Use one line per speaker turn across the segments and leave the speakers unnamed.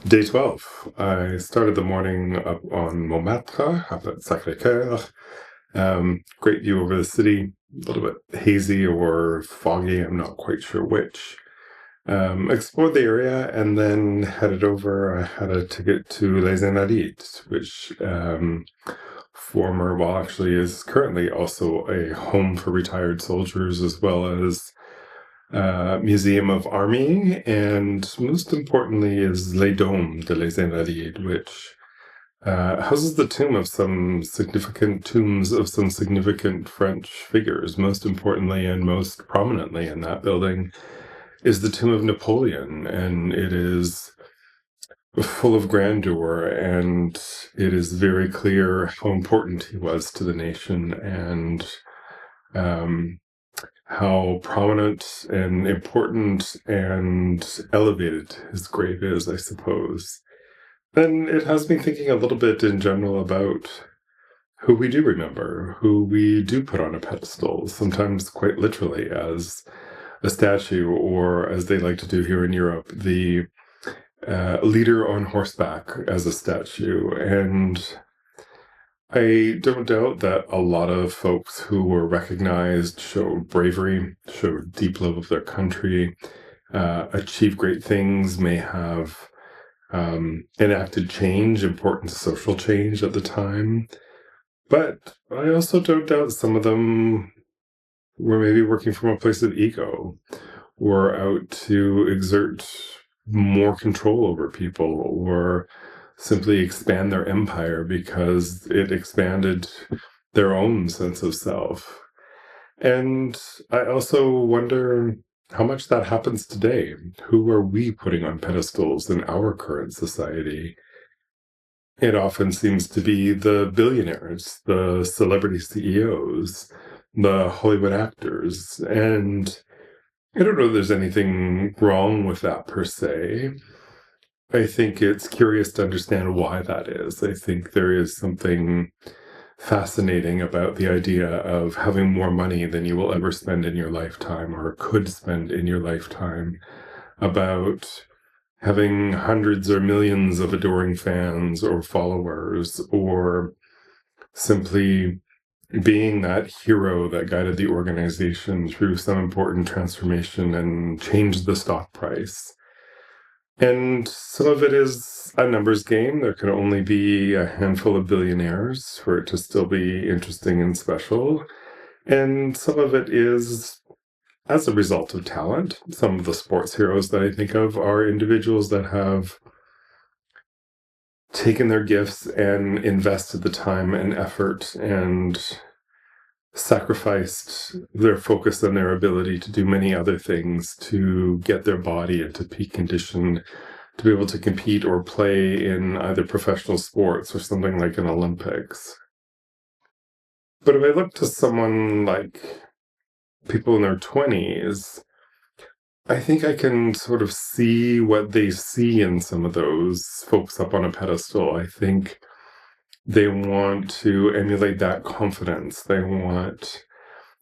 Day 12. I started the morning up on Montmartre, up at Sacré-Cœur. Great view over the city, a little bit hazy or foggy, I'm not quite sure which. Explored the area and then headed over. I had a ticket to Les Invalides, which actually is currently also a home for retired soldiers as well as Museum of Army, and most importantly is Les Dômes de Les Invalides, which houses the tombs of some significant French figures. Most importantly and most prominently in that building is the tomb of Napoleon, and it is full of grandeur, and it is very clear how important he was to the nation, and um, how prominent and important and elevated his grave is, I suppose. Then it has me thinking a little bit in general about who we do remember, who we do put on a pedestal, sometimes quite literally as a statue, or as they like to do here in Europe, the leader on horseback as a statue. And I don't doubt that a lot of folks who were recognized showed bravery, showed deep love of their country, achieved great things, may have enacted change, important social change at the time. But I also don't doubt some of them were maybe working from a place of ego, or out to exert more control over people, or simply expand their empire because it expanded their own sense of self. And I also wonder how much that happens today. Who are we putting on pedestals in our current society? It often seems to be the billionaires, the celebrity CEOs, the Hollywood actors. And I don't know if there's anything wrong with that per se. I think it's curious to understand why that is. I think there is something fascinating about the idea of having more money than you will ever spend in your lifetime or could spend in your lifetime, about having hundreds or millions of adoring fans or followers, or simply being that hero that guided the organization through some important transformation and changed the stock price. And some of it is a numbers game. There can only be a handful of billionaires for it to still be interesting and special. And some of it is as a result of talent. Some of the sports heroes that I think of are individuals that have taken their gifts and invested the time and effort and sacrificed their focus and their ability to do many other things to get their body into peak condition to be able to compete or play in either professional sports or something like an Olympics. But if I look to someone like people in their 20s, I think I can sort of see what they see in some of those folks up on a pedestal. I think they want to emulate that confidence. They want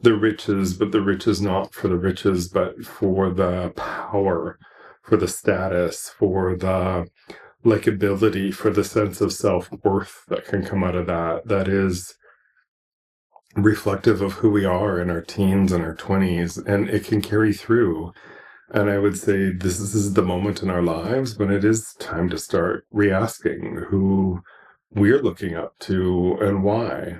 the riches, but the riches not for the riches, but for the power, for the status, for the likability, for the sense of self-worth that can come out of that, that is reflective of who we are in our teens and our 20s, and it can carry through. And I would say this is the moment in our lives when it is time to start re-asking who we're looking up to and why.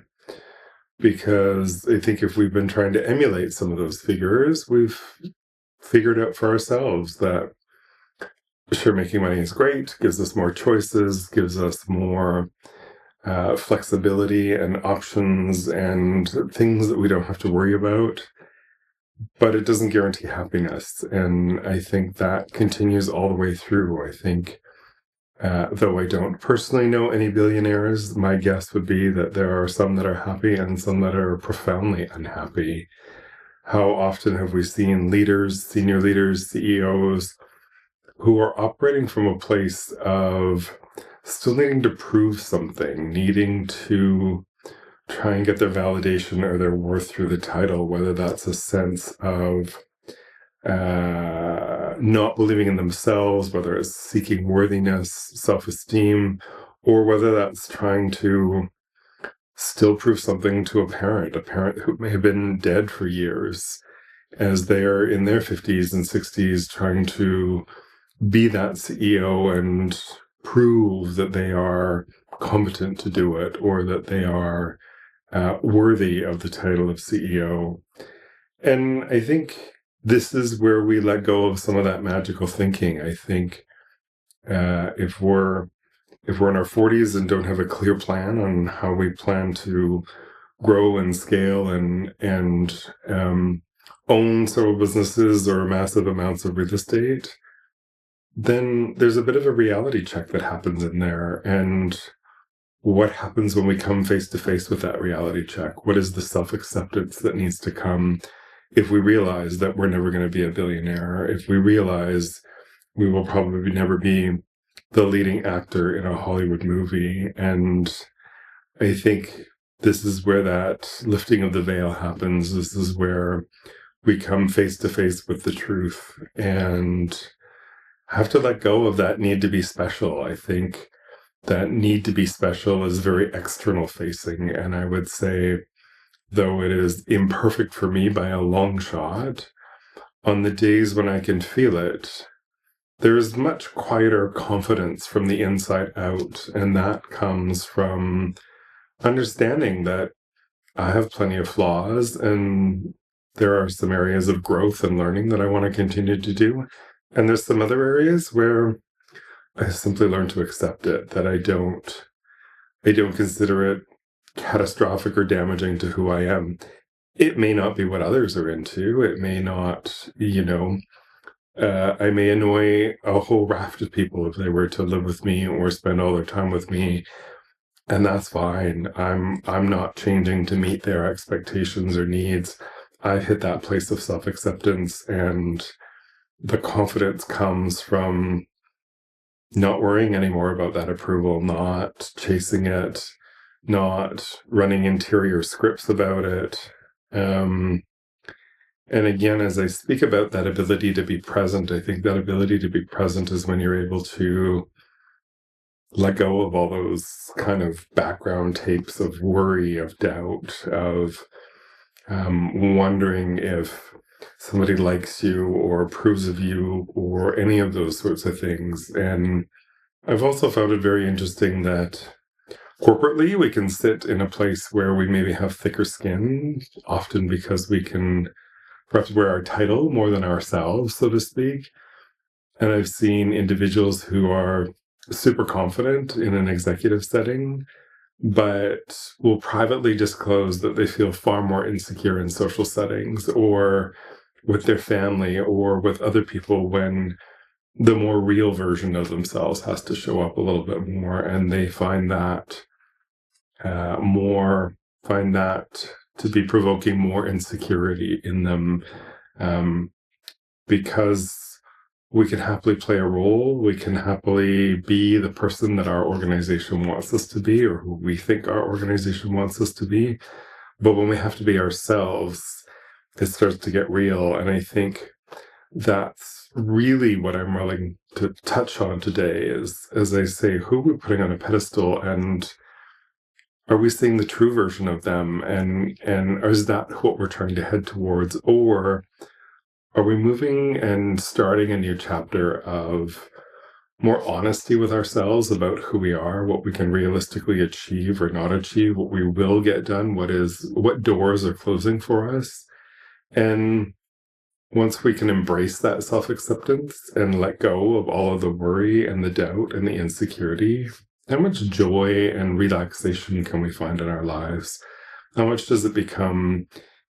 Because I think if we've been trying to emulate some of those figures, we've figured out for ourselves that sure, making money is great, gives us more choices, gives us more flexibility and options and things that we don't have to worry about. But it doesn't guarantee happiness. And I think that continues all the way through. I think, though I don't personally know any billionaires, my guess would be that there are some that are happy and some that are profoundly unhappy. How often have we seen leaders, senior leaders, CEOs, who are operating from a place of still needing to prove something, needing to try and get their validation or their worth through the title, whether that's a sense of not believing in themselves, whether it's seeking worthiness, self-esteem, or whether that's trying to still prove something to a parent who may have been dead for years, as they are in their 50s and 60s trying to be that CEO and prove that they are competent to do it, or that they are worthy of the title of CEO. And I think this is where we let go of some of that magical thinking. I think if we're in our 40s and don't have a clear plan on how we plan to grow and scale and own several businesses or massive amounts of real estate, then there's a bit of a reality check that happens in there. And what happens when we come face to face with that reality check? What is the self-acceptance that needs to come if we realize that we're never going to be a billionaire, if we realize we will probably never be the leading actor in a Hollywood movie? And I think this is where that lifting of the veil happens. This is where we come face to face with the truth and have to let go of that need to be special. I think that need to be special is very external facing. And I would say, though it is imperfect for me by a long shot, on the days when I can feel it, there's much quieter confidence from the inside out. And that comes from understanding that I have plenty of flaws and there are some areas of growth and learning that I want to continue to do. And there's some other areas where I simply learn to accept it, that I don't consider it catastrophic or damaging to who I am. It may not be what others are into. It may not, I may annoy a whole raft of people if they were to live with me or spend all their time with me. And that's fine. I'm not changing to meet their expectations or needs. I've hit that place of self-acceptance, and the confidence comes from not worrying anymore about that approval, not chasing it, not running interior scripts about it. And again, as I speak about that ability to be present, I think that ability to be present is when you're able to let go of all those kind of background tapes of worry, of doubt, of wondering if somebody likes you or approves of you or any of those sorts of things. And I've also found it very interesting that corporately we can sit in a place where we maybe have thicker skin, often because we can perhaps wear our title more than ourselves, so to speak. And I've seen individuals who are super confident in an executive setting, but will privately disclose that they feel far more insecure in social settings or with their family or with other people, when the more real version of themselves has to show up a little bit more. And they find that to be provoking more insecurity in them, because we can happily play a role. We can happily be the person that our organization wants us to be, or who we think our organization wants us to be. But when we have to be ourselves, it starts to get real. And I think that's really what I'm willing to touch on today is, as I say, who we're putting on a pedestal, and are we seeing the true version of them? And is that what we're trying to head towards? Or are we moving and starting a new chapter of more honesty with ourselves about who we are, what we can realistically achieve or not achieve, what we will get done, what doors are closing for us? And once we can embrace that self-acceptance and let go of all of the worry and the doubt and the insecurity, how much joy and relaxation can we find in our lives? How much does it become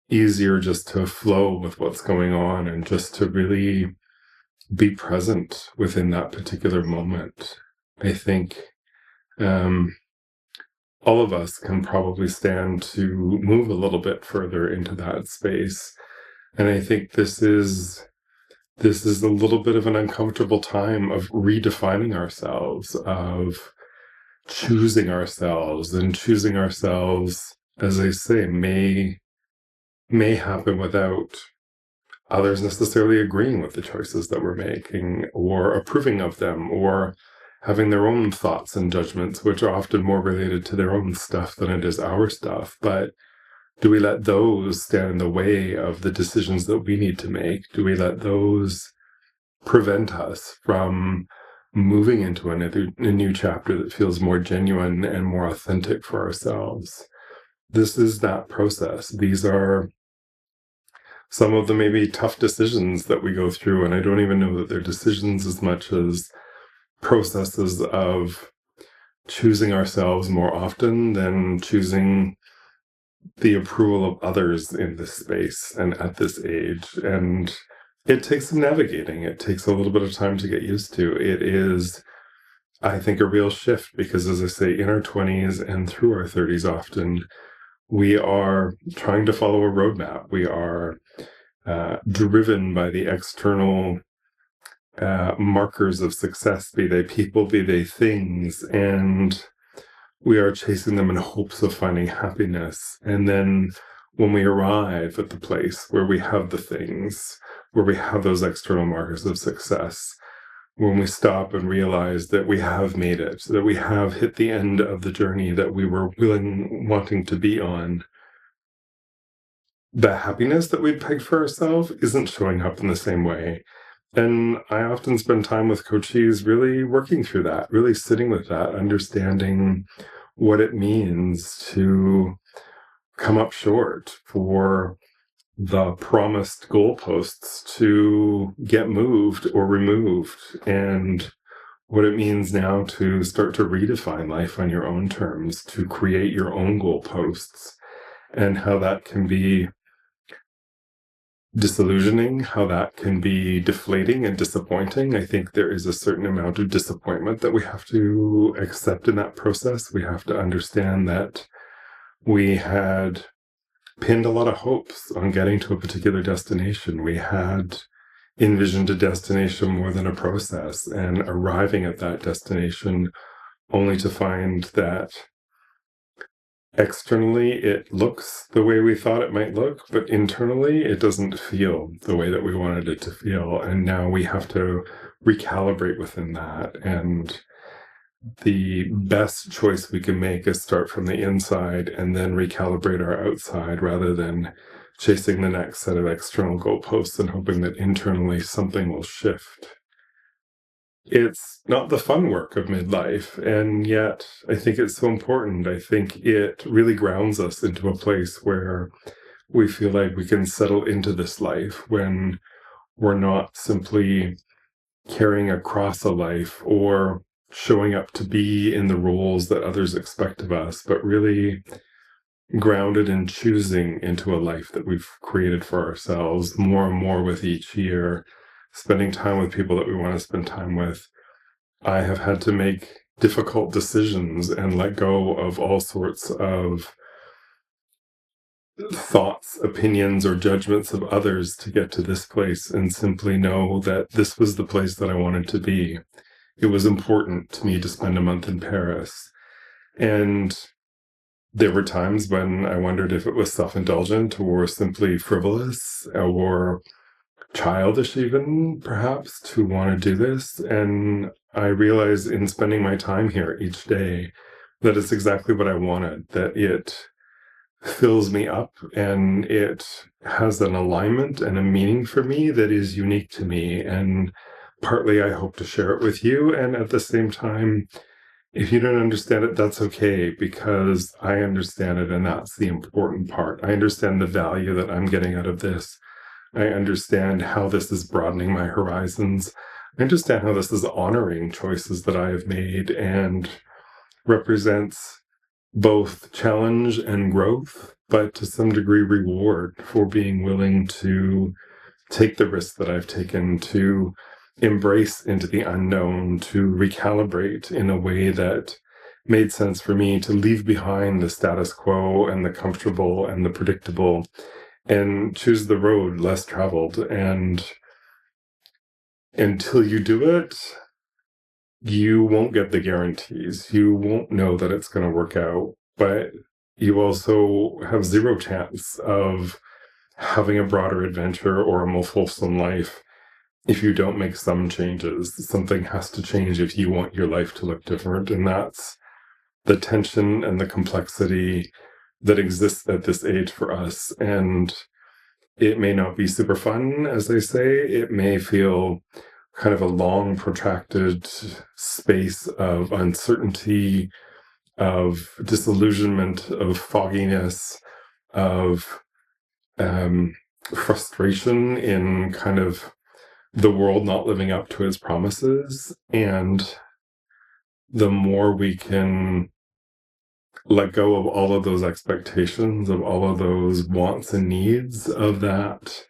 easier just to flow with what's going on and just to really be present within that particular moment? I think all of us can probably stand to move a little bit further into that space. And I think this is a little bit of an uncomfortable time of redefining ourselves, of choosing ourselves. And choosing ourselves, as I say, may happen without others necessarily agreeing with the choices that we're making or approving of them or having their own thoughts and judgments, which are often more related to their own stuff than it is our stuff. But do we let those stand in the way of the decisions that we need to make? Do we let those prevent us from moving into a new chapter that feels more genuine and more authentic for ourselves? This is that process. These are some of the maybe tough decisions that we go through, and I don't even know that they're decisions as much as processes of choosing ourselves more often than choosing the approval of others in this space and at this age. And it takes some navigating. It takes a little bit of time to get used to. It is, I think, a real shift because, as I say, in our 20s and through our 30s often, we are trying to follow a roadmap. We are driven by the external markers of success, be they people, be they things, and we are chasing them in hopes of finding happiness. And then when we arrive at the place where we have the things, where we have those external markers of success, when we stop and realize that we have made it, that we have hit the end of the journey that we were wanting to be on, the happiness that we'd pegged for ourselves isn't showing up in the same way. And I often spend time with coachees really working through that, really sitting with that, understanding what it means to come up short, for the promised goalposts to get moved or removed, and what it means now to start to redefine life on your own terms, to create your own goalposts, and how that can be disillusioning, how that can be deflating and disappointing. I think there is a certain amount of disappointment that we have to accept in that process. We have to understand that we had pinned a lot of hopes on getting to a particular destination. We had envisioned a destination more than a process, and arriving at that destination only to find that externally it looks the way we thought it might look, but internally it doesn't feel the way that we wanted it to feel. And now we have to recalibrate within that. And the best choice we can make is start from the inside and then recalibrate our outside, rather than chasing the next set of external goalposts and hoping that internally something will shift. It's not the fun work of midlife, and yet I think it's so important. I think it really grounds us into a place where we feel like we can settle into this life, when we're not simply carrying across a life or showing up to be in the roles that others expect of us, but really grounded in choosing into a life that we've created for ourselves more and more with each year, spending time with people that we want to spend time with. I have had to make difficult decisions and let go of all sorts of thoughts, opinions, or judgments of others to get to this place, and simply know that this was the place that I wanted to be. It was important to me to spend a month in Paris. And there were times when I wondered if it was self-indulgent or simply frivolous or childish even, perhaps, to want to do this. And I realized in spending my time here each day that it's exactly what I wanted, that it fills me up and it has an alignment and a meaning for me that is unique to me. And partly I hope to share it with you. And at the same time, if you don't understand it, that's okay, because I understand it, and that's the important part. I understand the value that I'm getting out of this. I understand how this is broadening my horizons. I understand how this is honoring choices that I have made and represents both challenge and growth, but to some degree reward for being willing to take the risks that I've taken, to embrace into the unknown, to recalibrate in a way that made sense for me, to leave behind the status quo and the comfortable and the predictable, and choose the road less traveled. And until you do it, you won't get the guarantees. You won't know that it's going to work out, but you also have zero chance of having a broader adventure or a more fulsome life, if you don't make some changes, something has to change if you want your life to look different. And that's the tension and the complexity that exists at this age for us. And it may not be super fun, as they say. It may feel kind of a long, protracted space of uncertainty, of disillusionment, of fogginess, of frustration in kind of the world not living up to its promises. And the more we can let go of all of those expectations, of all of those wants and needs of that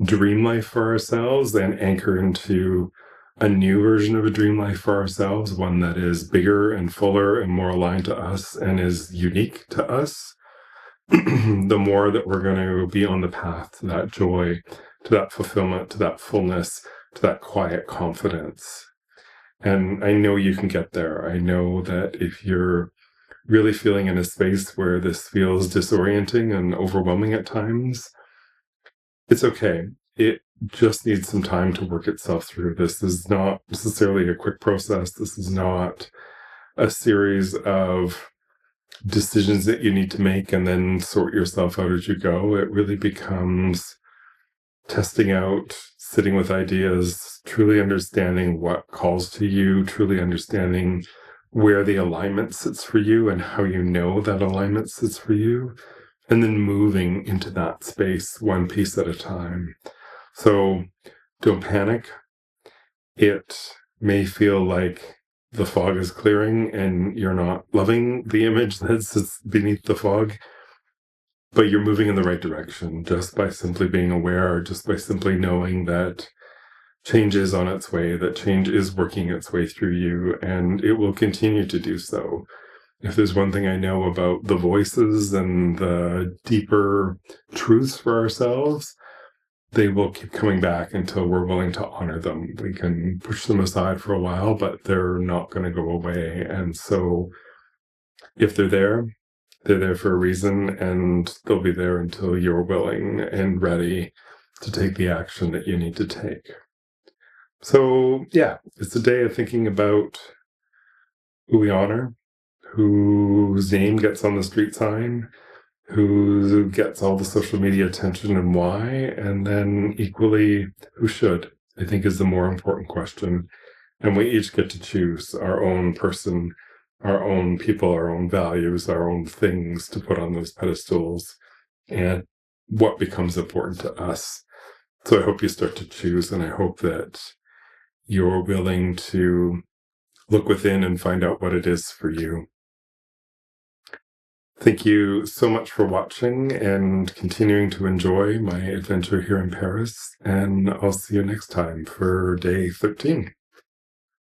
dream life for ourselves, and anchor into a new version of a dream life for ourselves, one that is bigger and fuller and more aligned to us and is unique to us, the more that we're going to be on the path to that joy, to that fulfillment, to that fullness, to that quiet confidence. And I know you can get there. I know that if you're really feeling in a space where this feels disorienting and overwhelming at times, it's okay. It just needs some time to work itself through. This is not necessarily a quick process. This is not a series of decisions that you need to make and then sort yourself out as you go. It really becomes testing out, sitting with ideas, truly understanding what calls to you, truly understanding where the alignment sits for you and how you know that alignment sits for you, and then moving into that space one piece at a time. So don't panic. It may feel like the fog is clearing and you're not loving the image that sits beneath the fog, but you're moving in the right direction just by simply being aware, just by simply knowing that change is on its way, that change is working its way through you, and it will continue to do so. If there's one thing I know about the voices and the deeper truths for ourselves, they will keep coming back until we're willing to honor them. We can push them aside for a while, but they're not going to go away. And so if they're there for a reason, and they'll be there until you're willing and ready to take the action that you need to take. So yeah, it's a day of thinking about who we honor, whose name gets on the street sign, who gets all the social media attention and why, and then equally who should, I think, is the more important question. And we each get to choose our own person, our own people, our own values, our own things to put on those pedestals, and what becomes important to us. So I hope you start to choose, and I hope that you're willing to look within and find out what it is for you. Thank you so much for watching and continuing to enjoy my adventure here in Paris, and I'll see you next time for day 13.